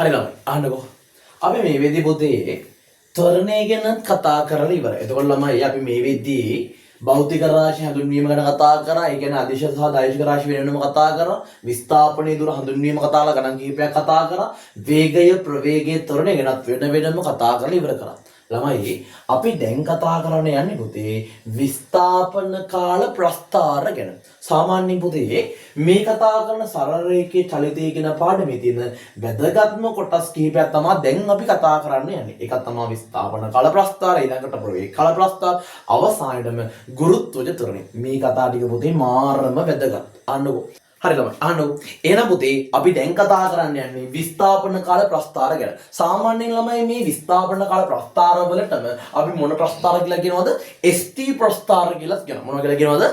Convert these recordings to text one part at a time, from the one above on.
හරි ළමයි අහන්නකෝ. අපි මේ වෙද්දී පොතේ ත්වරණය ගැන කතා කරලා ඉවරයි. එතකොට ළමයි අපි මේ වෙද්දී භෞතික රාශි හඳුන්වීම ගැන කතා කරා. ඒ කියන්නේ අදිශ සහ දෛශික රාශි වෙනම කතා කරා. විස්ථාපනයේ දුර හඳුන්වීම කතාලා ගණන් කිහිපයක් කතා කරා. වේගය ප්‍රවේගය ත්වරණය ගැනත් වෙනම කතා කරලා ඉවර කරා. ළමයි අපි දැන් කතා කරන්න යන්නේ පුතේ විස්ථාපන කාල ප්‍රස්ථාර ගැන. සාමාන්‍ය පුතේ මේ කතා කරන සරල රේඛයේ චලිතය කියන පාඩමේ තියෙන වැදගත්ම කොටස් කිහිපයක් තමයි දැන් අපි කතා කරන්න යන්නේ. ඒකක් තමයි විස්ථාපන කාල ප්‍රස්ථාර, ඊළඟට ප්‍රවේග කාල ප්‍රස්ථාර, අවසානයේදම ගුරුත්වජ ත්වරණය. මේ කතා ටික පුතේ මාරම වැදගත්. අහන්නකෝ. හරි ළමයි අහන්නකෝ. එහෙනම් පුතේ අපි දැන් කතා කරන්න යන්නේ විස්ථාපන කාල ප්‍රස්ථාර ගැන. සාමාන්‍යයෙන් ළමයි මේ විස්ථාපන කාල ප්‍රස්ථාර වලටම අපි මොන ප්‍රස්ථාර කියලා කියනවද? ST ප්‍රස්ථාර කියලා කියනවා. මොනවා කියලා කියනවද?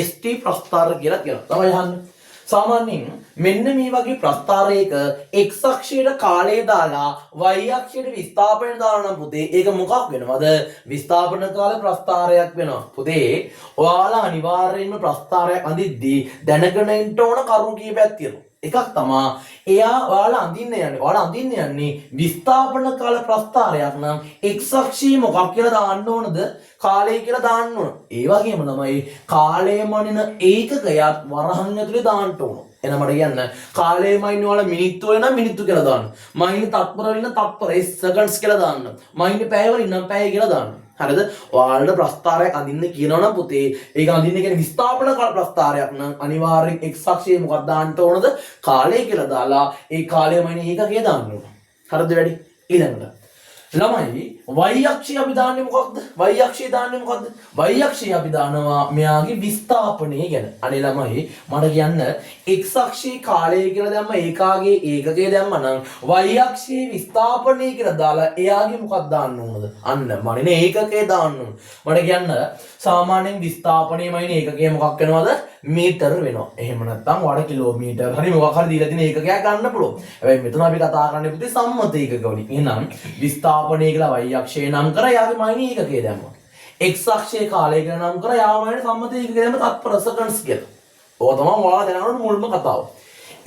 ST ප්‍රස්ථාර කියලා කියනවා. තමයි අහන්නේ. සාමාන්‍යයෙන් මෙන්න මේ වගේ ප්‍රස්ථාරයක x අක්ෂයට කාලය දාලා y අක්ෂයට විස්ථාපනය දාලා නම් පුතේ ඒක මොකක් වෙනවද? විස්ථාපන කාල ප්‍රස්ථාරයක් වෙනවා. පුතේ ඔයාලා අනිවාර්යයෙන්ම ප්‍රස්ථාරයක් අඳිද්දී දැනගෙන ඉන්න ඕන කරුණු කීපයක් තියෙනවා. එකක් තමයි ඔයාලා අඳින්න යන්නේ විස්ථාපන කාල ප්‍රස්ථාරයක් නම් x අක්ෂයේ මොකක් කියලා දාන්න ඕනද? කාලය කියලා දාන්න ඕන. ඒ වගේම තමයි කාලය මනින ඒකකයක් වරහන් ඇතුලේ දාන්න ඕන. එහෙනම් මට කියන්න කාලය මනින්න ඔයාලා මිනිත්තු වල නම් මිනිත්තු කියලා දාන්න. මනින්න තත්පර වල නම් තත්පර seconds කියලා දාන්න. මනින්න පැය වල නම් පැය කියලා දාන්න. හරිද? ඔයාලට ප්‍රස්ථාරයක් අඳින්න කියනවා නම් පුතේ ඒක අඳින්න කියන්නේ විස්ථාපන කාල ප්‍රස්ථාරයක් නම් අනිවාර්යෙන් x අක්ෂයේ මොකක්ද දාන්න ඕනද? කාලය කියලා දාලා ඒ කාලය මනින ඒකකය දාන්න ඕන. හරිද වැඩි? ඊළඟට ළමයි y අක්ෂය අපි දාන්නේ මොකක්ද? y අක්ෂය දාන්නේ මොකක්ද? y අක්ෂය අපි දානවා මෙයාගේ විස්ථාපනය ගැන. අනේ ළමයි මට කියන්න x අක්ෂයේ කාලය කියලා දැම්ම ඒකාගේ ඒකකය දැම්ම නම් y අක්ෂයේ විස්ථාපනය කියලා දාලා එයාගේ මොකක්ද දාන්න ඕනද? අන්න මනින ඒකකය දාන්න ඕන. මට කියන්න සාමාන්‍යයෙන් විස්ථාපනයේ මනින ඒකකය මොකක් වෙනවද? මීටර වෙනවා. එහෙම නැත්නම් වඩ කිලෝමීටර් හරි මොකක් හරි දීලා තියෙන ඒකකයක් ගන්න පුළුවන්. හැබැයි මෙතන අපි කතා කරන්නේ පුතේ සම්මත ඒකක වලින්. එහෙනම් විස්ථාපනය කියලා y අක්ෂය නම් කරා යාගේ මනින ඒකකය දැම්මා. x අක්ෂයේ කාලය කියලා නම් කරා යාව මනින සම්මත ඒකකය දැම්ම තත්පර seconds කියලා. ඕක තමයි ඔයාලා දැනගන්න මුල්ම කතාව.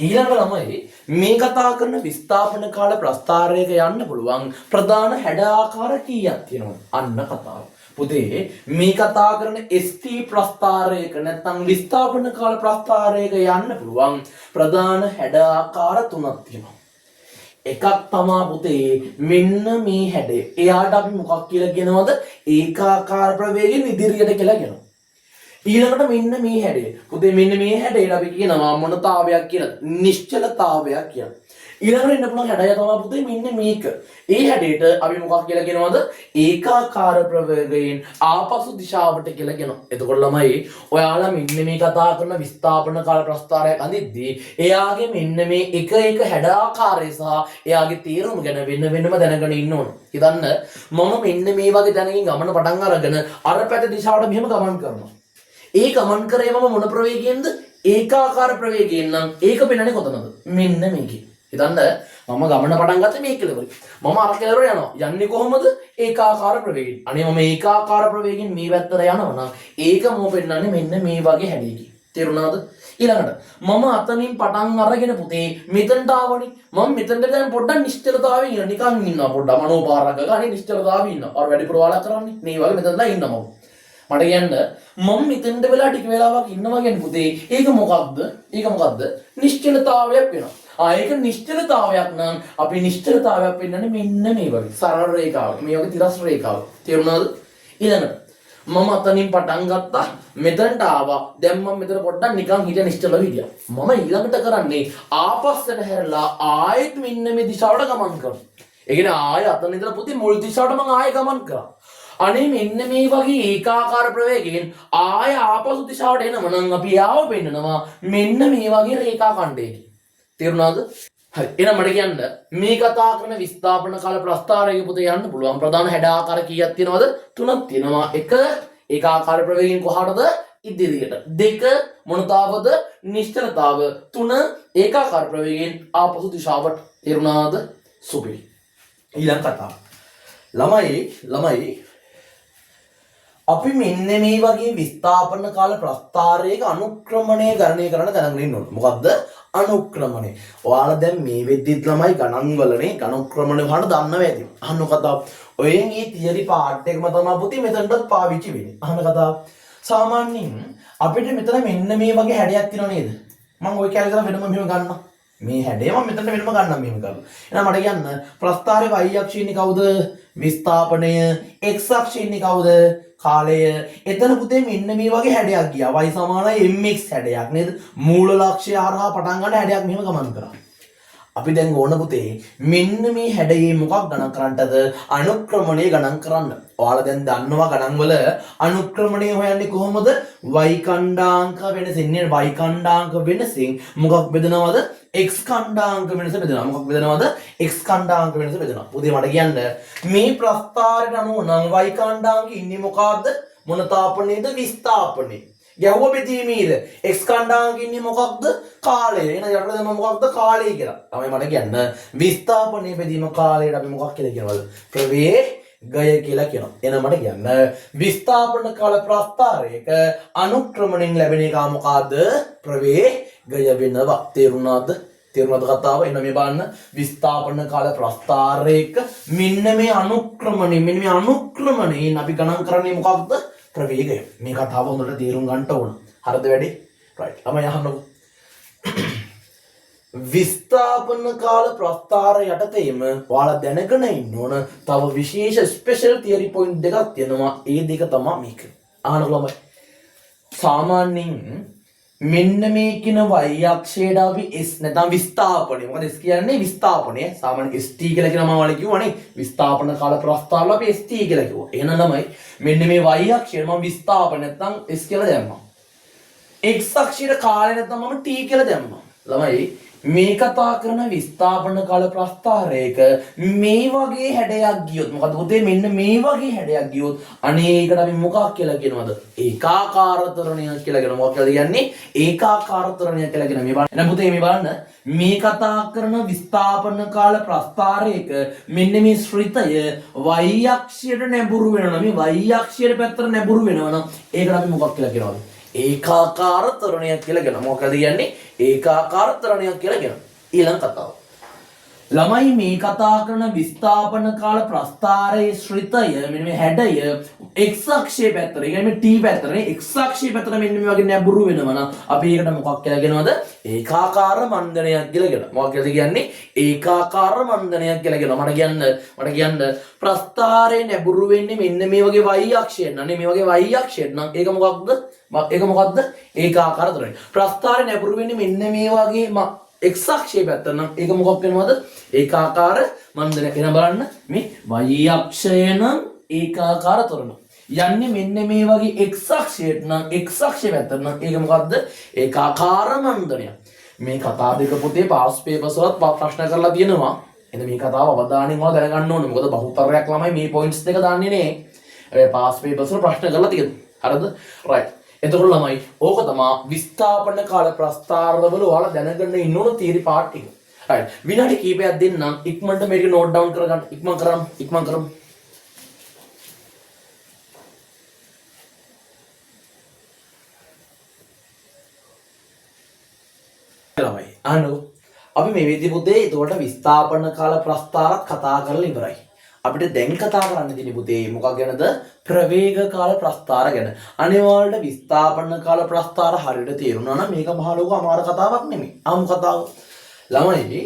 ඊළඟට ළමයි මේ කතා කරන විස්ථාපන කාල ප්‍රස්ථාරයක යන්න පුළුවන් ප්‍රධාන හැඩ ආකාර කීයක් තියෙනවද? අන්න කතාව. පුතේ මේ කතා කරන ST ප්‍රස්ථාරයක නැත්නම් විස්ථාපන කාල ප්‍රස්ථාරයක යන්න පුළුවන් ප්‍රධාන හැඩ ආකාර තුනක් තියෙනවා. එකක් තමයි පුතේ මෙන්න මේ හැඩය. එයාට අපි මොකක් කියලා කියනවද? ඒකාකාර ප්‍රවේගයෙන් ඉදිරියට කියලා කියනවා. ඊළඟට මෙන්න මේ හැඩය. පුතේ මෙන්න මේ හැඩයට අපි කියනවා මොනතාවයක් කියලා? නිශ්චලතාවයක් කියලා. ඊළඟට එන්න පුළුවන් හැඩය තමයි පුතේ මෙන්න මේක. ඒ හැඩයට අපි මොකක් කියලා කියනවද? ඒකාකාර ප්‍රවේගයෙන් ආපසු දිශාවට කියලා කියනවා. එතකොට ළමයි ඔයාලා මෙන්න මේ කතා කරන විස්ථාපන කාල ප්‍රස්ථාරයක් අඳිද්දී එයාගේ මෙන්න මේ එක හැඩ ආකාරය සහ එයාගේ තීරම ගැන වෙනම දැනගෙන ඉන්න ඕන. හිතන්න මම මෙන්න මේ වගේ දැනකින් ගමන පටන් අරගෙන අර පැත්ත දිශාවට මෙහෙම ගමන් කරනවා. ඒ ගමන් කරේ මම මොන ප්‍රවේගයෙන්ද? ඒකාකාර ප්‍රවේගයෙන් නම් ඒක පෙන්නන්නේ කොතනද? මෙන්න මේකේ. හිතන්න මම ගමන පටන් ගත්තේ මේ කෙලවර. මම අර කෙලවර යනවා. යන්නේ කොහොමද? ඒකාකාර ප්‍රවේගයෙන්. අනේ මම ඒකාකාර ප්‍රවේගයෙන් මේ පැත්තට යනවා නම් ඒක මො පෙන්නන්නේ මෙන්න මේ වගේ හැඩයකින්. තේරුණාද? ඊළඟට මම අතනින් පටන් අරගෙන පුතේ මෙතනට ආවනේ. මම මෙතනට දැන් පොඩ්ඩක් නිශ්චලතාවයෙන් ඉන්න නිකන් ඉන්නවා. පොඩ්ඩක් මනෝපාරක ගානේ නිශ්චලතාවයෙන් ඉන්නවා. අර වැඩි ප්‍රවාහලා කරන්නේ. මේ වගේ මෙතනලා ඉන්නවා. මට කියන්න මම මෙතෙන්ට වෙලා ටික වෙලාවක් ඉන්නවා කියන්නේ පුතේ ඒක මොකක්ද? නිශ්චලතාවයක් වෙනවා. ඒක නිශ්චලතාවයක් නම් අපි නිශ්චලතාවයක් වෙන්නන්නේ මෙන්න මේ වගේ සරල රේඛාවක්. මේ වගේ තිරස් රේඛාවක්. තේරුණාද? ඊළඟට මම අතනින් පටන් ගත්තා. මෙතනට ආවා. දැන් මම මෙතන පොඩ්ඩක් නිකන් හිටිය නිශ්චලව හිටියා. මම ඊළඟට කරන්නේ ආපස්සට හැරලා ආයෙත් මෙන්න මේ දිශාවට ගමන් කරනවා. ඒ කියන්නේ ආයෙ අතන ඉඳලා පුතේ මුල් දිශාවට මම ආයෙ ගමන් කරා. අනේ මෙන්න මේ වගේ ඒකාකාර ප්‍රවේගයෙන් ආය ආපසු දිශාවට එනම නම් අපි යාව පෙන්නනවා මෙන්න මේ වගේ රේඛා ඛණ්ඩයකින්. තේරුණාද? හරි. එහෙනම් මට කියන්න මේ කතා කරන විස්ථාපන කාල ප්‍රස්ථාරයේ පුතේ යන්න පුළුවන් ප්‍රධාන හැඩ ආකාර කීයක් තියෙනවද? තුනක් තියෙනවා. එක ඒකාකාර ප්‍රවේගයෙන් කොහාටද? ඉදිරියට. දෙක මොනතාවද? නිශ්චලතාව. තුන ඒකාකාර ප්‍රවේගයෙන් ආපසු දිශාවට. තේරුණාද? සුපිරි. ඊළඟ කතාව. ළමයි අපි මෙන්න මේ වගේ විස්ථාපන කාල ප්‍රස්ථාරයක අනුක්‍රමණය ගණනය කරන්න දැනගෙන ඉන්න ඕනේ. මොකද්ද? අනුක්‍රමණය. ඔයාලා දැන් මේ වෙද්දිත් ළමයි ගණන් වලනේ අනුක්‍රමණය වහන්න දන්නව ඇති. අහන්න කතාව. ඔයෙන් මේ තියරි පාර්ට් එකම තමයි පුතේ මෙතනටත් පාවිච්චි වෙන්නේ. අහන්න කතාව. සාමාන්‍යයෙන් අපිට මෙතන මෙන්න මේ වගේ හැඩයක් තියෙනව නේද? මම ওই කැලේ දාලා වෙනම මෙහෙම ගන්නවා. මේ හැඩය මම මෙතන වෙනම ගන්නම් මෙහෙම කරලා. එහෙනම් මට කියන්න ප්‍රස්ථාරයේ y අක්ෂය ඉන්නේ කවුද? විස්ථාපනය. x අක්ෂය ඉන්නේ කවුද? කාලය. එතන පුතේ මෙන්න මේ වගේ හැඩයක් ගියා. y සමානයි mx හැඩයක් නේද? මූල ලක්ෂ්‍ය හරහා පටන් ගන්න හැඩයක් මෙහෙම ගමන් කරා. අපි දැන් ඕන පුතේ මෙන්න මේ හැඩයේ මොකක් ගණන් කරන්නටද? අනුක්‍රමණය ගණන් කරන්න. ඔයාලා දැන් දන්නවා ගණන් වල අනුක්‍රමණය හොයන්නේ කොහොමද? y කණ්ඩාංක වෙනසින් නේ y කණ්ඩාංක වෙනසින් මොකක් බෙදනවද? x කණ්ඩාංක වෙනස බෙදනවා. මොකක් බෙදනවද? x කණ්ඩාංක වෙනස බෙදනවා. පුතේ මට කියන්න මේ ප්‍රස්ථාරයට අනුව නම් y කණ්ඩාංකෙ ඉන්නේ මොකක්ද? මොන තාපනයේද? විස්ථාපනයේ. ගැහුව බෙදීමේද x කණ්ඩාංකෙ ඉන්නේ මොකක්ද? කාලය. එහෙනම් යට දෙම මොකක්ද? කාලය කියලා. තමයි මට කියන්න විස්ථාපනයේ බෙදීම කාලයට අපි මොකක් කියලා කියනවද? ප්‍රවේගය කියලා කියනවා. එහෙනම් මට කියන්න විස්ථාපන කාල ප්‍රස්ථාරයක අනුක්‍රමණයෙන් ලැබෙන එක මොකද්ද? ප්‍රවේගය වෙනවා. තේරුණාද? තේරුණාද කතාව? එහෙනම් මේ බලන්න විස්ථාපන කාල ප්‍රස්ථාරයක මෙන්න මේ අනුක්‍රමණයෙන් අපි ගණන් කරන්නේ මොකක්ද? ප්‍රවේගය. මේ කතාව හොඳට තේරුම් ගන්න ඕන. හරිද වැඩි? right. ළමයි අහන්නකො. විස්ථාපන කාල ප්‍රස්ථාර යටතේම ඔයාලා දැනගෙන ඉන්න ඕන තව විශේෂ ස්පෙෂල් තියරි පොයින්ට් දෙකක් තියෙනවා. ඒ දෙක තමයි මේක. අහන්නකො ළමයි. සාමාන්‍යයෙන් මෙන්න මේ කියන y අක්ෂයට අපි s නැත්නම් විස්ථාපනය. මොකද s කියන්නේ විස්ථාපනය. සාමාන්‍ය st කියලා කියන මම වල කිව්වනේ. විස්ථාපන කාල ප්‍රස්ථාරවල අපි st කියලා කිව්වා. එහෙනම් ළමයි මෙන්න මේ y අක්ෂයට මම විස්ථාපන නැත්නම් s කියලා දැම්මා. x අක්ෂයට කාලය නැත්නම් මම t කියලා දැම්මා. ළමයි මේ කතා කරන විස්ථාපන කාල ප්‍රස්ථාරයක මේ වගේ හැඩයක් ගියොත් මොකද පුතේ මෙන්න මේ වගේ හැඩයක් ගියොත් අනේ ඒකට අපි මොකක් කියලා කියනවද? ඒකාකාර ත්වරණයක් කියලා කියනවා. මොකක්ද කියන්නේ? ඒකාකාර ත්වරණයක් කියලා කියනවා. මේ බලන්න. එහෙනම් පුතේ මේ බලන්න මේ කතා කරන විස්ථාපන කාල ප්‍රස්ථාරයක මෙන්න මේ ශ්‍රිතය y අක්ෂයට නැඹුරු වෙනවා. මේ y අක්ෂයට පැත්තට නැඹුරු වෙනවා නම් ඒකට අපි මොකක් කියලා කියනවද? ඒකාකාර ත්වරණයක් කියලා කියනවා. මොකද කියන්නේ? ඒකාකාර ත්වරණයක් කියලා කියනවා. ඊළඟ කතාව. ළමයි මේ කතා කරන විස්ථාපන කාල ප්‍රස්ථාරයේ ශ්‍රිතය මෙන්න මේ හැඩය x අක්ෂයේ පැත්තට, ඒ කියන්නේ t පැත්තට, x අක්ෂයේ පැත්තට මෙන්න මේ වගේ නැඹුරු වෙනවා නම් අපි ඒකට මොකක් කියලා කියනවද? ඒකාකාර මන්දනයක් කියලා කියනවා. මොකක්ද කියන්නේ? ඒකාකාර මන්දනයක් කියලා කියනවා. මට කියන්න ප්‍රස්ථාරයේ නැඹුරු වෙන්නේ මෙන්න මේ වගේ y අක්ෂයෙන්. අනේ මේ වගේ y අක්ෂයෙන් නම් ඒක මොකක්ද? ඒකාකාර ත්වරණය. ප්‍රස්ථාරයේ නැඹුරු වෙන්නේ මෙන්න මේ වගේ x අක්ෂයේ පැත්ත නම් ඒක මොකක් වෙනවද? ඒකාකාර මන්දනයක්. එහෙනම් බලන්න මේ y අක්ෂය නම් ඒකාකාර ත්වරණ. යන්නේ මෙන්න මේ වගේ x අක්ෂයට නම් x අක්ෂයේ පැත්ත නම් ඒක මොකද්ද? ඒකාකාර මන්දනයක්. මේ කතා දෙක පොතේ පාස් පේපර්ස් වලත් ප්‍රශ්න කරලා තියෙනවා. එහෙනම් මේ කතාව අවධානයෙන් ඔයාලා දැනගන්න ඕනේ. මොකද බහුතරයක් ළමයි මේ පොයින්ට්ස් දෙක දාන්නේ නේ. හැබැයි පාස් පේපර්ස් වල ප්‍රශ්න කරලා තියෙනවා. හරිද? right. එතකොට ළමයි ඕක තමයි විස්ථාපන කාල ප්‍රස්ථාරවල ඔයාලා දැනගන්න ඉන්න ඕන තියරි පාර්ට් එක. right. විනාඩි කිහිපයක් දෙන්නම් ඉක්මනට මේක නෝට් ඩවුන් කරගන්න. ඉක්මන් කරමු. ළමයි අහන්නකො. අපි මේ විදිහට පුතේ එතකොට විස්ථාපන කාල ප්‍රස්ථාරත් කතා කරලා ඉවරයි. අපිට දැන් කතා කරන්න තියෙන්නේ පුතේ මොකක් ගැනද? ප්‍රවේග කාල ප්‍රස්ථාර ගැන. අනිවාර්යයෙන්ම විස්ථාපන කාල ප්‍රස්ථාර හරියට තේරුණා නම් මේක මහ ලොකු අමාරු කතාවක් නෙමෙයි. අමු කතාව. ළමයි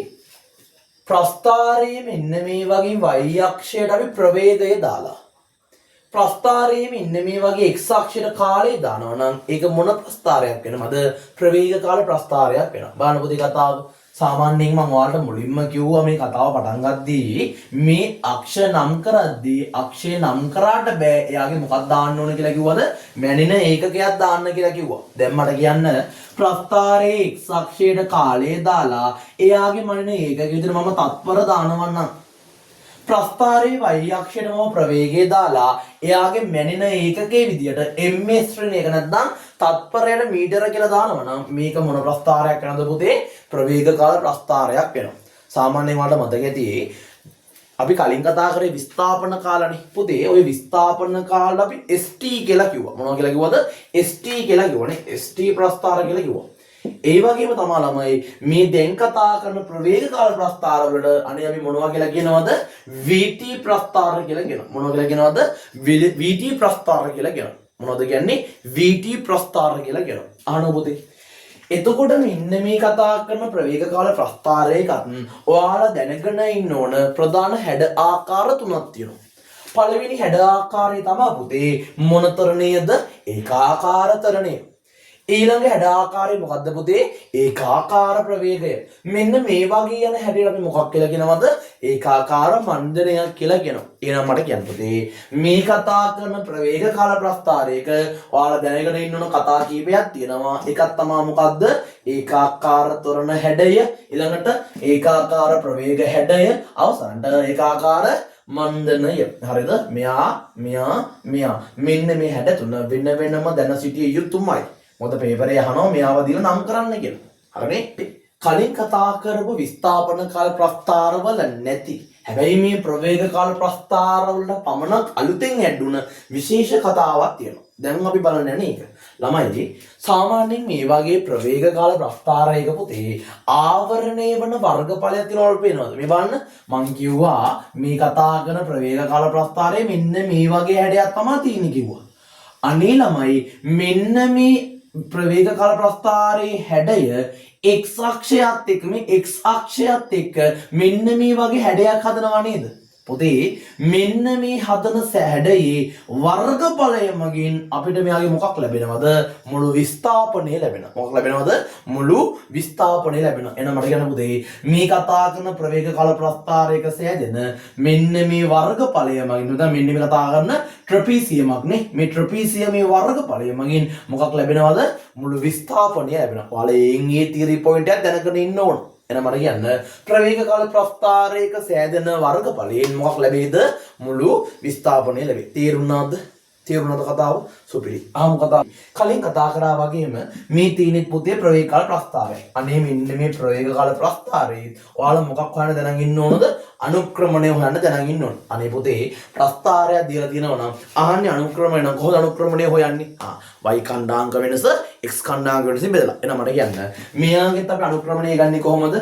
ප්‍රස්ථාරයේ මෙන්න මේ වගේ y අක්ෂයට අපි ප්‍රවේගය දාලා ප්‍රස්ථාරයේ මෙන්න මේ වගේ x අක්ෂයට කාලය දානවා නම් ඒක මොන ප්‍රස්ථාරයක් වෙනවද? ප්‍රවේග කාල ප්‍රස්ථාරයක් වෙනවා. බලන්න පුතේ කතාව. සාමාන්‍යයෙන් මම ඔයාලට මුලින්ම කිව්වා මේ කතාව පටන් ගද්දී මේ අක්ෂ නම් කරද්දී අක්ෂය නම් කරාට බෑ එයාගේ මොකක්ද දාන්න ඕන කියලා කිව්වද? මැනින ඒකකයක් දාන්න කියලා කිව්වා. දැන් මට කියන්න ප්‍රස්ථාරයේ x අක්ෂයට කාලය දාලා එයාගේ මනින ඒකක විදිහට මම තත්පර දානවා නම් ප්‍රස්ථාරයේ y අක්ෂයට මම ප්‍රවේගය දාලා එයාගේ මැනින ඒකකයේ විදිහට ms ශ්‍රේණිය එක නැත්නම් තත්පරයට මීටර කියලා දානවා නම් මේක මොන ප්‍රස්ථාරයක් වෙනවද පුතේ? ප්‍රවේග කාල ප්‍රස්ථාරයක් වෙනවා. සාමාන්‍යයෙන් වලට මතක ඇති අපි කලින් කතා කරේ විස්ථාපන කාලනේ. පුතේ ওই විස්ථාපන කාල අපි st කියලා කිව්වා. මොනවා කියලා කිව්වද? st කියලා කිව්වනේ. st ප්‍රස්ථාර කියලා කිව්වා. ඒ වගේම තමයි ළමයි මේ දැන් කතා කරන ප්‍රවේග කාල ප්‍රස්ථාර වලට අනේ අපි මොනවා කියලා කියනවද? VT ප්‍රස්ථාර කියලා කියනවා. මොනවා කියලා කියනවද? VT ප්‍රස්ථාර කියලා කියනවා. මොනවද කියන්නේ? VT ප්‍රස්ථාර කියලා කියනවා. අහන්න පුතේ. එතකොට මෙන්න මේ කතා කරන ප්‍රවේග කාල ප්‍රස්ථාරයකත් ඔයාලා දැනගෙන ඉන්න ඕන ප්‍රධාන හැඩ ආකාර තුනක් තියෙනවා. පළවෙනි හැඩ ආකාරය තමයි පුතේ මොන තරණයද? ඒකාකාර තරණය. ඊළඟ හැඩ ආකාරය මොකද්ද පුතේ? ඒකාකාර ප්‍රවේගය. මෙන්න මේ වගේ යන හැඩයට අපි මොකක් කියලා කියනවද? ඒකාකාර මණ්ඩලයක් කියලා කියනවා. එහෙනම් මට කියන්න පුතේ මේ කතා කරන ප්‍රවේග කාල ප්‍රස්ථාරයක ඔයාලා දැනගෙන ඉන්න ඕන කතා කීපයක් තියෙනවා. එකක් තමයි මොකද්ද? ඒකාකාර ත්වරණ හැඩය, ඊළඟට ඒකාකාර ප්‍රවේග හැඩය, අවසානට ඒකාකාර මණ්ඩනය. හරිද? මෙයා මෙන්න මේ හැඩ තුන වෙන වෙනම දැන සිටිය යුතුමයි. මොකද පේපරේ අහනවා මෙයාව දීලා නම් කරන්න කියලා. හරිනේ? කලින් කතා කරපු විස්ථාපන කාල ප්‍රස්ථාරවල නැති. හැබැයි මේ ප්‍රවේග කාල ප්‍රස්ථාරවලට පමණක් අලුතෙන් ඇඩ්ුණ විශේෂ කතාවක් තියෙනවා. දැන් අපි බලන්න යන්නේ ඒක. ළමයි සාමාන්‍යයෙන් මේ වගේ ප්‍රවේග කාල ප්‍රස්ථාරයක පුතේ ආවරණය වන වර්ගඵලයක් තියෙනවා පේනවද? මේ බලන්න මං කිව්වා මේ කතා කරන ප්‍රවේග කාල ප්‍රස්ථාරයේ මෙන්න මේ වගේ හැඩයක් තමයි තියෙන්නේ කිව්වා. අනේ ළමයි මෙන්න මේ ප්‍රවේග කාල ප්‍රස්ථාරයේ හැඩය x අක්ෂයත් එක්ක මේ x අක්ෂයත් එක්ක මෙන්න මේ වගේ හැඩයක් හදනවා නේද? පුතේ මෙන්න මේ හදන හැඩයේ වර්ගඵලය මගින් අපිට මෙයාගේ මොකක් ලැබෙනවද? මුළු විස්ථාපනය ලැබෙනවා. මොකක් ලැබෙනවද? මුළු විස්ථාපනය ලැබෙනවා. එහෙනම් මට කියන්න පුතේ මේ කතා කරන ප්‍රවේග කාල ප්‍රස්ථාරයක සෑදෙන මෙන්න මේ වර්ගඵලය මගින් නැත්නම් මෙන්න මේ කතා කරන ට්‍රපීසියමක් නේ. මේ ට්‍රපීසියමේ වර්ගඵලය මගින් මොකක් ලැබෙනවද? මුළු විස්ථාපනය ලැබෙනවා. ඔයාලා ඒ තියරි පොයින්ට් එක දැනගෙන ඉන්න ඕන. එහෙනම් මට කියන්න ප්‍රවේග කාල ප්‍රස්ථාරයක සෑදෙන වර්ගඵලයෙන් මොකක් ලැබෙයිද? මුළු විස්ථාපනය ලැබෙයි. තේරුණාද? තේරුණාද කතාව? සුපිරි. අහමු කතාව. කලින් කතා කරා වගේම මේ තීනෙත් පුතේ ප්‍රවේග කාල ප්‍රස්ථාරය. අනේ මෙන්න මේ ප්‍රවේග කාල ප්‍රස්ථාරයේ ඔයාලා මොකක් හොයන්න දැනන් ඉන්න ඕනද? අනුක්‍රමණය හොයන්න දැනන් ඉන්න ඕන. අනේ පුතේ ප්‍රස්ථාරයක් දීලා තියෙනවා නම් අහන්නේ අනුක්‍රමණය නම් කොහොමද අනුක්‍රමණය හොයන්නේ? y ඛණ්ඩාංක වෙනස x ඛණ්ඩාංක වෙනසින් බෙදලා. එහෙනම් මට කියන්න මෙයාගෙත් අපි අනුක්‍රමණය ගන්නේ කොහොමද?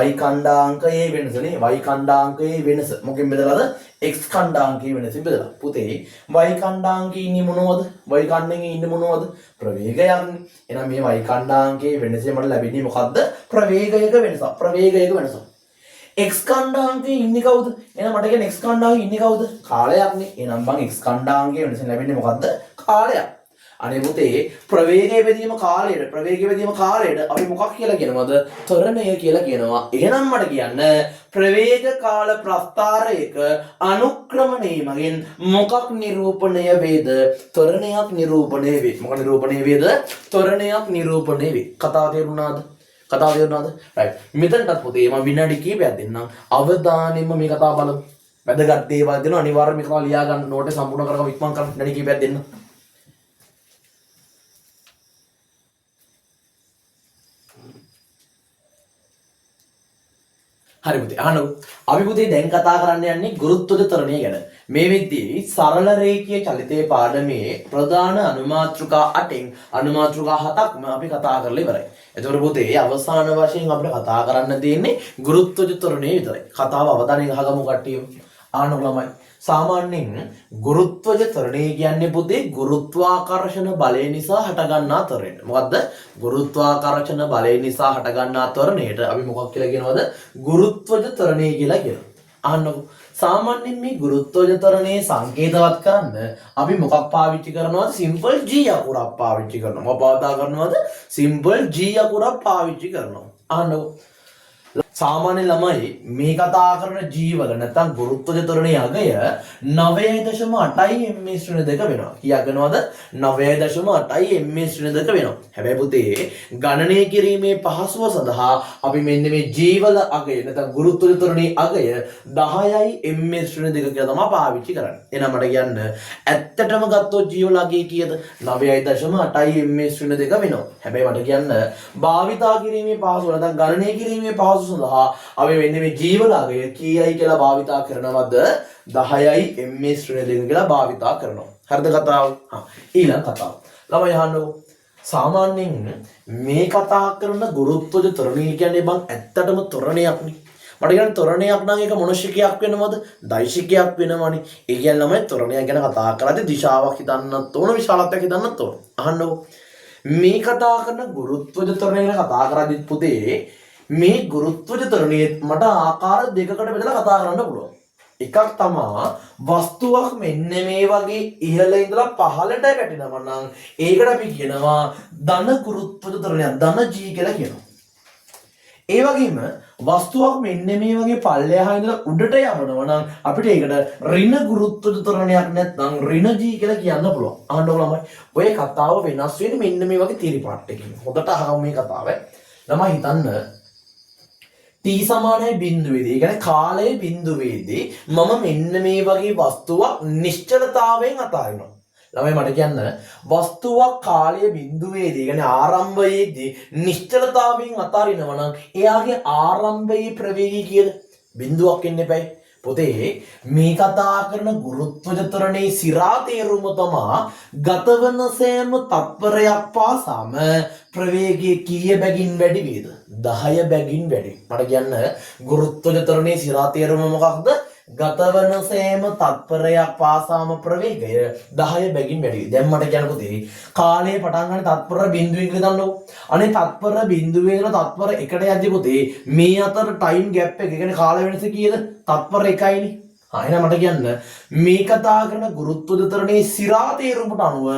y ඛණ්ඩාංකයේ වෙනසනේ. y ඛණ්ඩාංකයේ වෙනස මොකෙන් බෙදලාද? x ඛණ්ඩාංකයේ වෙනසින් බෙදලා. පුතේ y ඛණ්ඩාංකයේ ඉන්නේ මොනවද? y ඛණ්ඩයෙන් ඉන්නේ මොනවද? ප්‍රවේගයක්. එහෙනම් මේ y ඛණ්ඩාංකයේ වෙනසෙන් මට ලැබෙන්නේ මොකද්ද? ප්‍රවේගයක වෙනස. ප්‍රවේගයක වෙනස. x ඛණ්ඩාංකයේ ඉන්නේ කවුද? එහෙනම් මට කියන්නේ x ඛණ්ඩාංකයේ ඉන්නේ කවුද? කාලයක්නේ. එහෙනම් බං x ඛණ්ඩාංකයේ වෙනසෙන් ලැබෙන්නේ මොකද්ද? කාලයක්. අනේ පුතේ ප්‍රවේගයේ බෙදීම කාලයට අපි මොකක් කියලා කියනවද? ත්වරණය කියලා කියනවා. එහෙනම් මට කියන්න ප්‍රවේග කාල ප්‍රස්ථාරයක අනුක්‍රමණය මගින් මොකක් නිරූපණය වේද? ත්වරණයක් නිරූපණය වේ. මොකක් නිරූපණය වේද? ත්වරණයක් නිරූපණය වේ. කතාව තේරුණාද? right. මෙතනටත් පුතේ මම විනාඩි කිහිපයක් දෙන්නම්. අවධානයෙන්ම මේ කතාව බලමු. වැදගත් දේවල් දෙනවා. අනිවාර්යයෙන් මේක ලියා ගන්න නෝටේ සම්පූර්ණ කරගන්න ඉක්මන් කරන්න විනාඩි කිහිපයක් දෙන්න. හරි පුතේ අහන්නකො. අපි පුතේ දැන් කතා කරන්න යන්නේ ගුරුත්වජ ත්වරණය ගැන. මේ වෙද්දී සරල රේඛීය චලිතයේ පාඩමේ ප්‍රධාන අනුමාත්‍රිකා 8න් අනුමාත්‍රිකා 7ක්ම අපි කතා කරලා ඉවරයි. එතකොට පුතේ අවසාන වශයෙන් අපිට කතා කරන්න තියෙන්නේ ගුරුත්වජ ත්වරණය විතරයි. කතාව අවධානයෙන් අහගමු කට්ටිය. අහන්නකො ළමයි. සාමාන්‍යයෙන් ගුරුත්වජ ත්වරණය කියන්නේ පුතේ ගුරුත්වාකර්ෂණ බලය නිසා හටගන්නා ත්වරණය. මොකද්ද? ගුරුත්වාකර්ෂණ බලය නිසා හටගන්නා ත්වරණයට අපි මොකක් කියලා කියනවද? ගුරුත්වජ ත්වරණය කියලා කියනවා. අහන්නකො. සාමාන්‍යයෙන් මේ ගුරුත්වජ ත්වරණය සංකේතවත් කරන්න අපි මොකක් පාවිච්චි කරනවද? සිම්පල් g අකුරක් පාවිච්චි කරනවා. මොකක් පාවිච්චි කරනවද? සිම්පල් g අකුරක් පාවිච්චි කරනවා. අහන්නකො. සාමාන්‍ය ළමයි මේ කතා කරන ජීවල නැත්නම් ගුරුත්වජ ත්වරණයේ අගය 9.8යි m/2 වෙනවා. කීයක් වෙනවද? 9.8යි m/2 වෙනවා. හැබැයි පුතේ ගණනය කිරීමේ පහසුව සඳහා අපි මෙන්න මේ ජීවල අගය නැත්නම් ගුරුත්වජ ත්වරණයේ අගය 10යි m/2 කියලා තමයි පාවිච්චි කරන්නේ. එහෙනම් මට කියන්න ඇත්තටම ගත්තොත් ජීවල අගය කීයද? 9.8යි m/2 වෙනවා. හැබැයි මට කියන්න භාවිතා කිරීමේ පහසුව නැත්නම් ගණනය කිරීමේ පහසුව සඳහා අපි මෙන්න මේ ජීවලාගය කීයයි කියලා භාවිතා කරනවද? 10යි m/2 කියලා භාවිතා කරනවා. හරිද කතාව? ඊළඟ කතාව. ළමයි අහන්නකො. සාමාන්‍යයෙන් මේ කතා කරන ගුරුත්වජ ත්වරණය කියන්නේ බං ඇත්තටම ත්වරණයක් නේ. මට කියන්නේ ත්වරණයක් නම් ඒක මොනශිකයක් වෙනවද? දෛශිකයක් වෙනවනේ. ඒ කියන්නේ ළමයි ත්වරණය ගැන කතා කරද්දී දිශාවක් හිතන්නත් ඕන, විශාලත්වයක් හිතන්නත් ඕන. අහන්නකෝ. මේ කතා කරන ගුරුත්වජ ත්වරණය ගැන කතා කරද්දී පුතේ මේ ගුරුත්වජ ත්වරණයේ මට ආකාර දෙකකට බෙදලා කතා කරන්න පුළුවන්. එකක් තමා වස්තුවක් මෙන්න මේ වගේ ඉහළ ඉඳලා පහළට වැටෙනවා නම් ඒකට අපි කියනවා ධන ගුරුත්වජ ත්වරණයක්, ධන G කියලා කියනවා. ඒ වගේම වස්තුවක් මෙන්න මේ වගේ පල්ලෙහා ඉඳලා උඩට යවනවා නම් අපිට ඒකට ඍණ ගුරුත්වජ ත්වරණයක් නැත්නම් ඍණ G කියලා කියන්න පුළුවන්. අහන්නකො ළමයි. ඔය කතාව වෙනස් වෙන්නේ මෙන්න මේ වගේ තීරි පාට් එකකින්. හොඳට අහගමු මේ කතාව. ළමයි හිතන්න t සමානයි බිඳුවේදී. ඒ කියන්නේ කාලයේ බිඳුවේදී මම මෙන්න මේ වගේ වස්තුවක් නිශ්චලතාවයෙන් අතාරිනවා. ළමයි මට කියන්න වස්තුවක් කාලයේ බිඳුවේදී කියන්නේ ආරම්භයේදී නිශ්චලතාවයෙන් අතාරිනවා නම් එයාගේ ආරම්භයේ ප්‍රවේගය කීයද? බිඳුවක් එන්න එපයි. පොතේ මේ කතා කරන ගුරුත්වජ ත්වරණයේ සිරා තේරුම තමා ගතවන සෑම තත්පරයක් පාසාම ප්‍රවේගය කීය බැගින් වැඩි වේද? 10 බැගින් වැඩි. මට කියන්න ගුරුත්වජ ත්වරණයේ සිරා තේරුම මොකක්ද? ගතවන සෑම තත්පරයක් පාසාම ප්‍රවේගය 10 බැගින් වැඩි වේ. දැන් මට කියන්න පුතේ කාලය පටන් ගන්න තත්පර බිඳුවෙන් කියලා දන්නකො. අනේ තත්පර බිඳුවේ ඉඳලා තත්පර 1ට යද්දි පුතේ මේ අතර ටයිම් ගැප් එක, ඒ කියන්නේ කාල වෙනස කීයද? තත්පර 1යිනේ. එහෙනම් මට කියන්න මේ කතා කරන ගුරුත්වජ ත්වරණයේ සිරා තේරුමට අනුව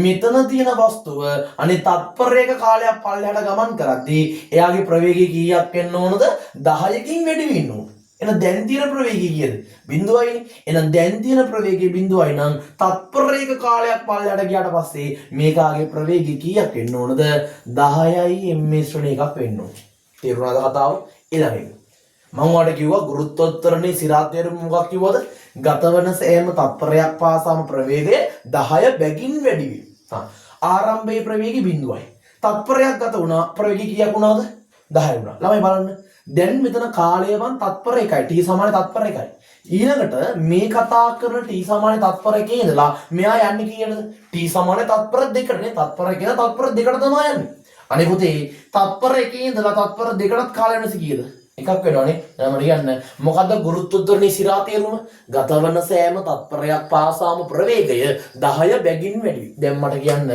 මෙතන තියෙන වස්තුව අනේ තත්පරයක කාලයක් පල්ලෙහාට ගමන් කරද්දී එයාගේ ප්‍රවේගය කීයක් වෙන්න ඕනද? 10කින් වැඩි වෙන්න ඕන. එහෙනම් දැන් තියෙන ප්‍රවේගය කීයද? 0යිනේ. එහෙනම් දැන් තියෙන ප්‍රවේගය 0යි නම් තත්පරයක කාලයක් පල්ලෙහාට ගියාට පස්සේ මේකාගේ ප්‍රවේගය කීයක් වෙන්න ඕනද? 10යි ms එකක් වෙන්න ඕන. තේරුණාද කතාව? ඊළඟට මම ඔයාලට කිව්වා ගුරුත්වෝත්තරණයේ සිරා තේරුම මොකක් කිව්වද? ගතවන සෑම තත්පරයක් පාසාම ප්‍රවේගය 10 බැගින් වැඩි වේ. ආරම්භයේ ප්‍රවේගය 0යි. තත්පරයක් ගත වුණා ප්‍රවේගය කීයක් වුණාද? 10 වුණා. ළමයි බලන්න. දැන් මෙතන කාලය වන් තත්පර 1යි. t සමාන තත්පර 1යි. ඊළඟට මේ කතා කරන t සමාන තත්පර 1 ඉඳලා මෙයා යන්නේ කීයටද? t සමාන තත්පර 2කටනේ. තත්පර 1 ඉඳලා තත්පර 2කට තමයි යන්නේ. අනේ පුතේ තත්පර 1 ඉඳලා තත්පර 2කටත් කාල වෙනස කීයද? එකක් වෙනවනේ. එහෙනම් මට කියන්න මොකද්ද ගුරුත්වෝත්තරණයේ සිරා තේරුම? ගතවන සෑම තත්පරයක් පාසාම ප්‍රවේගය 10 බැගින් වැඩි. දැන් මට කියන්න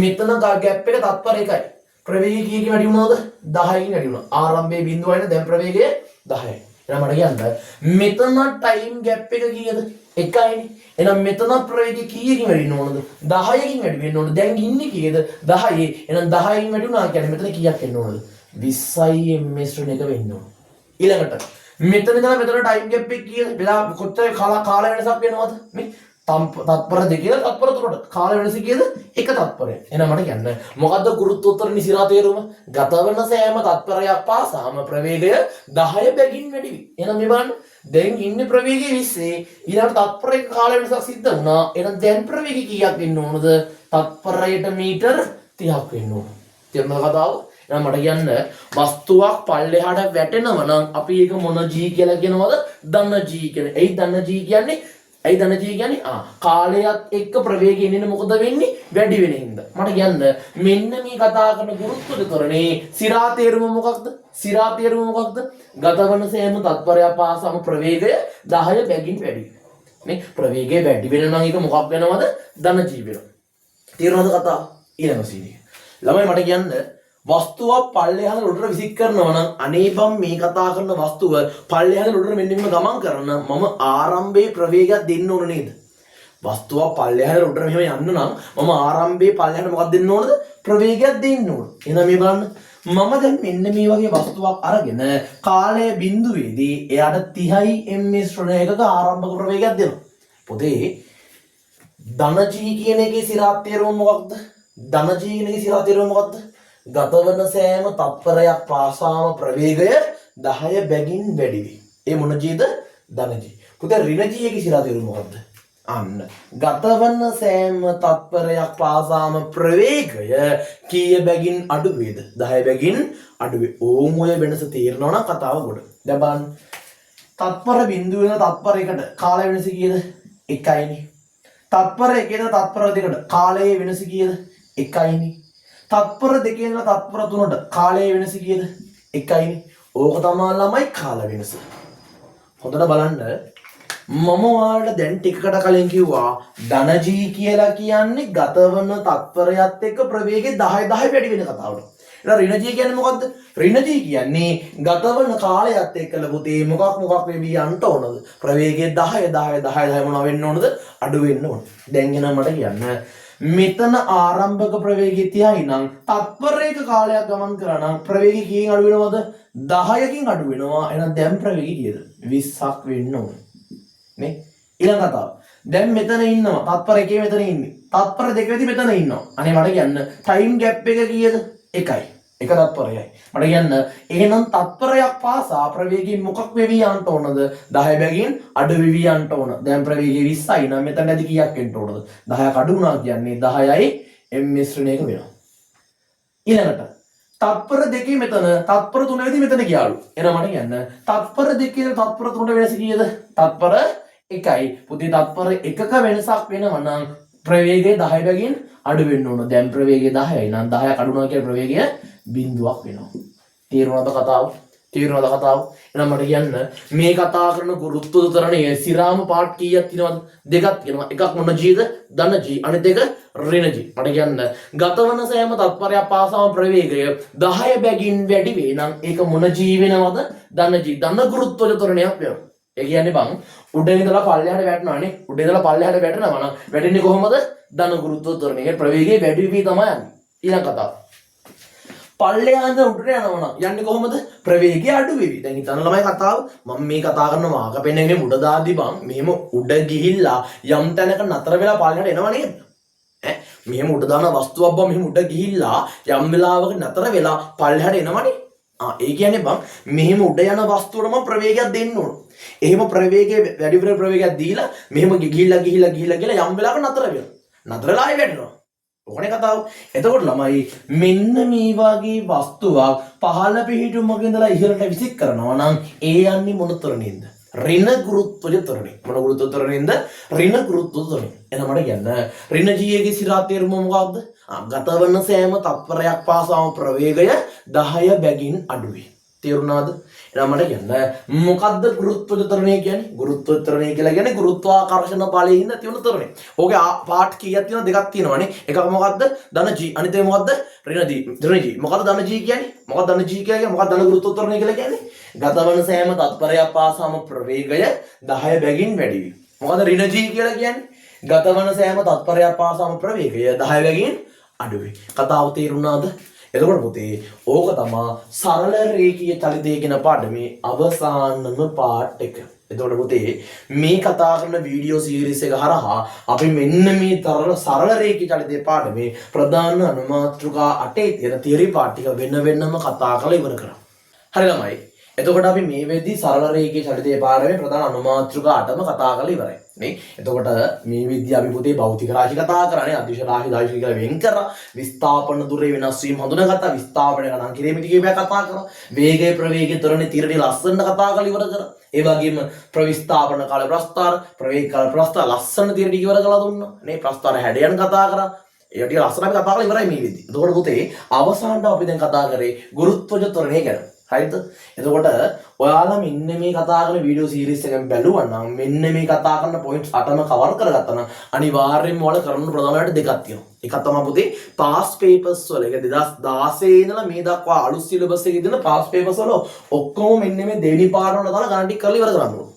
මෙතන ගැප් එක තත්පර 1යි. ප්‍රවේගය කීයකින් වැඩි වුණාද? 10කින් වැඩි වුණා. ආරම්භයේ බිඳුවයි නේ. දැන් ප්‍රවේගය 10යි. එහෙනම් මට කියන්න මෙතන ටයිම් ගැප් එක කීයද? 1යිනේ. එහෙනම් මෙතන ප්‍රවේගය කීයකින් වැඩි වෙන්න ඕනද? 10කින් වැඩි වෙන්න ඕන. දැන් ඉන්නේ කීයද? 10යි. එහෙනම් 10කින් වැඩි වුණා කියන්නේ මෙතන කීයක් එන්න ඕනද? 20යි ms එක වෙන්න ඕන. ඊළඟට මෙතන ඉඳලා මෙතන ටයිම් ගැප් එක කීයද? වෙලා කොච්චර කාල වෙනසක් වෙනවද? මේ තත්පර 2 කියලා තත්පර 3ට කාල වෙනස කීයද? 1 තත්පරයක්. එහෙනම් මට කියන්න මොකද්ද ගුරුත්වෝත්තරණයේ සිරා තේරුම? ගතවන සෑම තත්පරයක් පාසාම ප්‍රවේගය 10 බැගින් වැඩි වේ. එහෙනම් මේ බලන්න දැන් ඉන්නේ ප්‍රවේගය 20. ඊළඟ තත්පරයක කාල වෙනසක් සිද්ධ වුණා. එහෙනම් දැන් ප්‍රවේගය කීයක් වෙන්න ඕනද? තත්පරයට මීටර් 30ක් වෙන්න ඕන. තේරුණාද කතාව? එහෙනම් මට කියන්න වස්තුවක් පල්ලෙහාට වැටෙනවා නම් අපි ඒක මොන G කියලා කියනවද? ධන G කියලා. එයි ධන G කියන්නේ ඇයි ධන G කියන්නේ? කාලයත් එක්ක ප්‍රවේගය එන්නේ මොකද වෙන්නේ? වැඩි වෙන හින්දා. මට කියන්න මෙන්න මේ කතා කරන ගුරුත්වෝත්තරණයේ ත්වරණේ සිරා තේරුම මොකක්ද? සිරා තේරුම මොකක්ද? ගතවන සෑම තත්පරයක් පාසාම ප්‍රවේගය 10 බැගින් වැඩි. මේ ප්‍රවේගය වැඩි වෙන නම් ඒක මොකක් වෙනවද? ධන G වෙනවා. තේරුණාද කතාව? ඊළඟ සීනිය. ළමයි මට කියන්න වස්තුවක් පල්ලෙහාට උඩට විසික් කරනවා නම් අනේ බම් මේ කතා කරන වස්තුව පල්ලෙහාට උඩට මෙන්න මෙහෙම ගමන් කරන මම ආරම්භයේ ප්‍රවේගයක් දෙන්න ඕන නේද? වස්තුවක් පල්ලෙහාට උඩට මෙහෙම යන්න නම් මම ආරම්භයේ පල්ලෙහාට මොකක්ද දෙන්න ඕනද? ප්‍රවේගයක් දෙන්න ඕන. එහෙනම් මේ බලන්න මම දැන් මෙන්න මේ වගේ වස්තුවක් අරගෙන කාලය බිඳුවේදී එයාට 30යි ms එකක ආරම්භක ප්‍රවේගයක් දෙනවා. පොතේ ධන G කියන එකේ සිරා තේරුම මොකක්ද? ධන G කියන එකේ සිරා තේරුම මොකක්ද? ගතවන සෑම තත්පරයක් පාසාම ප්‍රවේගය 10 බැගින් වැඩි වේ. ඒ මොන Gද? ධන G. පුතේ ඍණ G එකේ සිරා තේරුම මොකක්ද? අන්න ගතවන සෑම තත්පරයක් පාසාම ප්‍රවේගය කීය බැගින් අඩු වේද? 10 බැගින් අඩු වේ. ඕම් ඔය වෙනස තේරෙනවා නම් කතාව ගොඩ. දැන් බලන්න. තත්පර බිඳුව වෙන තත්පරයකට කාල වෙනස කීයද? 1යිනේ. තත්පර 1 වෙන තත්පර 2කට කාලයේ වෙනස කීයද? 1යිනේ. තත්පර දෙකේ ඉඳලා තත්පර 3ට කාලයේ වෙනස කීයද? 1යිනේ. ඕක තමයි ළමයි කාල වෙනස. හොඳට බලන්න. මම ඔයාලට දැන් ටිකකට කලින් කිව්වා ධන g කියලා කියන්නේ ගතවන තත්පරයත් එක්ක ප්‍රවේගය 10 වැඩි වෙන කතාවට. එහෙනම් ඍණ g කියන්නේ මොකද්ද? ඍණ g කියන්නේ ගතවන කාලයත් එක්කල පුතේ මොකක් වෙවි යන්න ඕනද? ප්‍රවේගය 10 මොනවා වෙන්න ඕනද? අඩු වෙන්න ඕන. දැන් එනම් මට කියන්න මෙතන ආරම්භක ප්‍රවේගය 30යි නම් තත්පරයක කාලයක් ගමන් කරා නම් ප්‍රවේගය කීයෙන් අඩු වෙනවද? 10කින් අඩු වෙනවා. එහෙනම් දැන් ප්‍රවේගය කීයද? 20ක් වෙන්න ඕන. නේ? ඊළඟ කතාව. දැන් මෙතන ඉන්නවා. තත්පර එකේ මෙතන ඉන්නේ. තත්පර දෙකේදී මෙතන ඉන්නවා. අනේ මට කියන්න ටයිම් ગેප් එක කීයද? 1යි. එක තත්පරයයි. මට කියන්න එහෙනම් තත්පරයක් පාසා ප්‍රවේගය මොකක් වෙවි යන්න ඕනද? 10 බැගින් අඩු වෙවි යන්න ඕන. දැන් ප්‍රවේගය 20යි නම් මෙතන ඇදි කීයක් වෙන්න ඕනද? 10ක් අඩු වුණා කියන්නේ 10යි ms ශ්‍රේණියක වෙනවා. ඊළඟට තත්පර දෙකේ මෙතන තත්පර 3 මෙතන ගියාලු. එහෙනම් මට කියන්න තත්පර දෙකේ තත්පර 3ට වෙනස කීයද? තත්පර 1යි. පුතේ තත්පර එකක වෙනසක් වෙනවා නම් ප්‍රවේගය 10 බැගින් අඩු වෙන්න ඕන. දැන් ප්‍රවේගය 10යි නම් 10ක් අඩු වෙනවා කියන ප්‍රවේගය බිඳුවක් වෙනවා. තේරුණාද කතාව? එහෙනම් මට කියන්න මේ කතා කරන ගුරුත්ව ත්වරණයේ සිරාම පාර්ට් කීයක් තියෙනවද? දෙකක් තියෙනවා. එකක් මොන gද? ධන g. අනිත් එක ඍණ g. මට කියන්න ගතවන සෑම තත්පරයක් පාසාම ප්‍රවේගය 10 බැගින් වැඩි වේ නම් ඒක මොන g වෙනවද? ධන g. ධන ගුරුත්ව ත්වරණයක් වෙනවා. ඒ කියන්නේ බං උඩ ඉඳලා පල්ලෙහාට වැටෙනවානේ. උඩ ඉඳලා පල්ලෙහාට වැටෙනවා නම් වැටෙන්නේ කොහොමද? ධන ගුරුත්ව ත්වරණයේ ප්‍රවේගය වැඩි වී තමයි යන්නේ. ඊළඟ කතාව. පල්ලෙහාට උඩට යනවා නම් යන්නේ කොහොමද? ප්‍රවේගය අඩු වෙවි. දැන් හිතන්න ළමයි කතාව. මම මේ කතා කරන මාක පෙන්නේ උඩ දාද්දි බං මෙහෙම උඩ ගිහිල්ලා යම් තැනක නතර වෙලා පල්ලෙහාට එනවා නේද? මෙහෙම උඩ දාන වස්තුවක් බං මෙහෙම උඩ ගිහිල්ලා යම් වෙලාවක නතර වෙලා පල්ලෙහාට එනවනේ. ඒ කියන්නේ බං මෙහෙම උඩ යන වස්තුවට මම ප්‍රවේගයක් දෙන්න ඕන. එහෙම ප්‍රවේගය වැඩි ප්‍රවේගයක් දීලා මෙහෙම ගිහිල්ලා යම් වෙලාවක නතර වෙනවා. නතර වෙලා ආයෙ වැටෙනවා. ඕනේ කතාව. එතකොට ළමයි මෙන්න මේ වගේ වස්තුවක් පහළ පිහිටුමක ඉඳලා ඉහළට විසික් කරනවා නම් ඒ යන්නේ මොන ත්වරණයෙන්ද? ඍණ ගුරුත්වජ ත්වරණය. මොන ගුරුත්ව ත්වරණයෙන්ද? ඍණ ගුරුත්ව ත්වරණය. එහෙනම් මට කියන්න ඍණ g එකේ සිරා තේරුම මොකක්ද? ගතවන සෑම තත්පරයක් පාසාම ප්‍රවේගය 10 බැගින් අඩු වේ. තේරුණාද? එහෙනම් මට කියන්න මොකද්ද ගුරුත්වජ ත්වරණය කියන්නේ? ගුරුත්ව ත්වරණය කියලා කියන්නේ ගුරුත්වාකර්ෂණ බලයෙන් ඉඳ තියෙන ත්වරණය. ඕකේ පාර්ට් කීයක් තියෙනවද? දෙකක් තියෙනවානේ. එකක් මොකද්ද? ධන g. අනිත් එක මොකද්ද? ඍණ g. මොකද්ද ධන g කියන්නේ? මොකක්ද ධන g කියන්නේ? මොකක්ද ධන ගුරුත්ව ත්වරණය කියලා කියන්නේ? ගතවන සෑම තත්පරයක් පාසාම ප්‍රවේගය 10 බැගින් වැඩි වේ. මොකද්ද ඍණ g කියලා කියන්නේ? ගතවන සෑම තත්පරයක් පාසාම ප්‍රවේගය 10 බැගින් අඩු වේ. කතාව තේරුණාද? එතකොට පුතේ ඕක තමයි සරල රේඛීය චලිතය කියන පාඩමේ අවසානම පාර්ට් එක. එතකොට පුතේ මේ කතා කරන වීඩියෝ සීරීස් එක හරහා අපි මෙන්න මේ සරල රේඛීය චලිතය පාඩමේ ප්‍රධාන අනුමාත්‍රිකා 8 තියෙන තියරි පාර්ට් ටික වෙනම කතා කරලා ඉවර කරා. හරි ළමයි. එතකොට අපි මේ වෙද්දී සරල රේඛීය චලිතය පාඩමේ ප්‍රධාන අනුමාත්‍රිකා 8ම කතා කරලා ඉවරයි. නේ? එතකොට මේ විද්‍ය අපි පුතේ භෞතික රාශි කතා කරානේ. අදිශ රාශි දාශි කියලා වෙන් කරා. විස්ථාපන දුරේ වෙනස් වීම හඳුනාගත්තා. විස්ථාපන ගණන් කිරීම කීපයක් කතා කරා. වේගය ප්‍රවේගය ත්වරණේ තීරණේ ලස්සන කතා කරලා ඉවර කරා. ඒ වගේම ප්‍රවිස්ථාපන කාල ප්‍රස්ථාර ප්‍රවේග කාල ප්‍රස්ථාර ලස්සන තීරණේ ඉවර කළා දුන්නා. නේ? ප්‍රස්ථාර හැඩයන් කතා කරා. ඒ ටික ලස්සන අපි කතා කරලා ඉවරයි මේ වෙද්දී. එතකොට පුතේ අවසානට අපි දැන් කතා කරේ ගුරුත්වජ ත්වරණය ගැන. හරිද? එතකොට ඔයාලා මෙන්න මේ කතා කරන වීඩියෝ සීරීස් එකෙන් බැලුවා නම් මෙන්න මේ කතා කරන පොයින්ට්ස් 8ම කවර් කරගත්තා නම් අනිවාර්යයෙන්ම ඔයාලා කරන්න ප්‍රධාන වැඩ දෙකක් තියෙනවා. එකක් තමයි පුතේ පාස් පේපර්ස් වල ඒක 2016 ඉඳලා මේ දක්වා අලුත් සිලබස් එකේ තියෙන පාස් පේපර්ස් වල ඔක්කොම මෙන්න මේ දෙවෙනි පාඩම වල දාලා ගණන් ටික කරලා ඉවර කරන්න ඕනේ.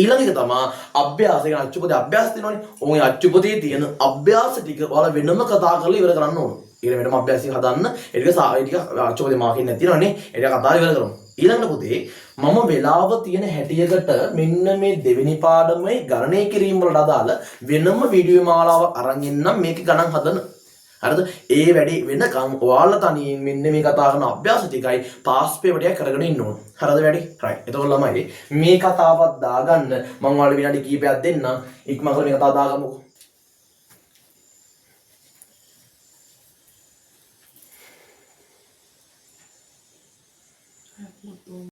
ඊළඟ එක තමයි අභ්‍යාස. ඒ අච්චුපතේ අභ්‍යාස තියෙනවනේ. ඕනේ අච්චුපතේ තියෙන අභ්‍යාස ටික ඔයාලා වෙනම කතා කරලා ඉවර කරන්න ඕනේ. ඊළඟ වෙනම අභ්‍යාසයක් හදන්න. ඒ ටික අච්චුපතේ මාකින් නැතිනවනේ. ඒක කතා ඉවර කරමු. ඊළඟ පුතේ මම වෙලාව තියෙන හැටියකට මෙන්න මේ දෙවෙනි පාඩමේ ගණනය කිරීම වලට අදාළ වෙනම වීඩියෝ මාලාවක් අරන් එන්නම් මේක ගණන් හදන්න. හරිද? ඒ වැඩේ වෙනකම් ඔයාලා තනියෙන් මෙන්න මේ කතා කරන අභ්‍යාස ටිකයි පාස් පේපර් ටික කරගෙන ඉන්න ඕන. හරිද වැඩේ? රයිට්. එතකොට ළමයි මේ කතාවත් දාගන්න මම ඔයාලට විනාඩි කිහිපයක් දෙන්නම්. ඉක්මනට මේ කතාව දාගමුකෝ.